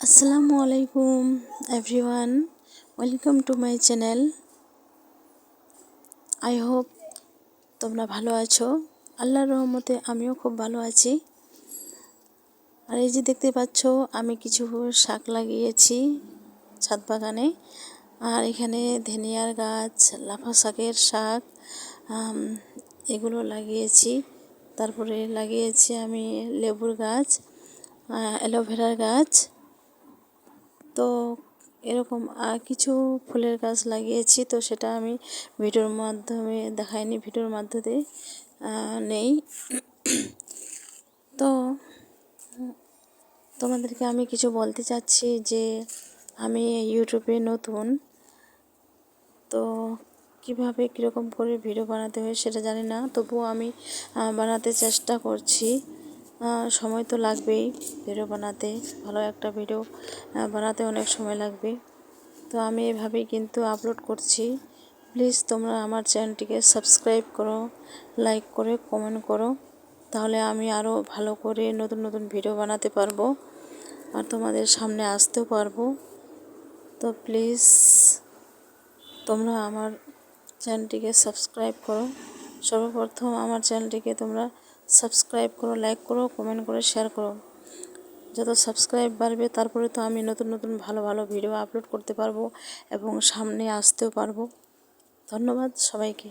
আসসালামু আলাইকুম everyone, welcome to my channel. I hope তোমরা ভালো আছো। আল্লাহর রহমতে আমিও খুব ভালো আছি। আর এই যে দেখতে পাচ্ছ, আমি কিছু শাক লাগিয়েছি ছাদ বাগানে। আর এখানে ধনিয়ার গাছ, লাফা শাকের শাক, এগুলো লাগিয়েছি। তারপরে লাগিয়েছি আমি লেবুর গাছ, অ্যালোভেরার গাছ। তো এরকম কিছু ফুলের গাছ লাগিয়েছি, তো সেটা আমি ভিডিওর মাধ্যমে দেখাইনি, ভিডিওর মাধ্যমে নেই। তো তোমাদেরকে আমি কিছু বলতে চাচ্ছি যে আমি ইউটিউবে নতুন, তো কিভাবে কীরকম করে ভিডিও বানাতে হয় সেটা জানি না, তবুও আমি বানাতে চেষ্টা করছি। সময় তো লাগবেই ভিডিও বানাতে, ভালো একটা ভিডিও বানাতে অনেক সময় লাগবে। তো আমি এভাবেই কিন্তু আপলোড করছি। প্লিজ তোমরা আমার চ্যানেলটিকে সাবস্ক্রাইব করো, লাইক করে কমেন্ট করো, তাহলে আমি আরও ভালো করে নতুন নতুন ভিডিও বানাতে পারবো আর তোমাদের সামনে আসতেও পারবো। তো প্লিজ তোমরা আমার চ্যানেলটিকে সাবস্ক্রাইব করো। সর্বপ্রথম আমার চ্যানেলটিকে তোমরা সাবস্ক্রাইব করো, লাইক করো, কমেন্ট করে শেয়ার করো। যত সাবস্ক্রাইব বাড়বে তারপরে তো আমি নতুন নতুন ভালো ভালো ভিডিও আপলোড করতে পারবো এবং সামনে আসতেও পারবো। ধন্যবাদ সবাইকে।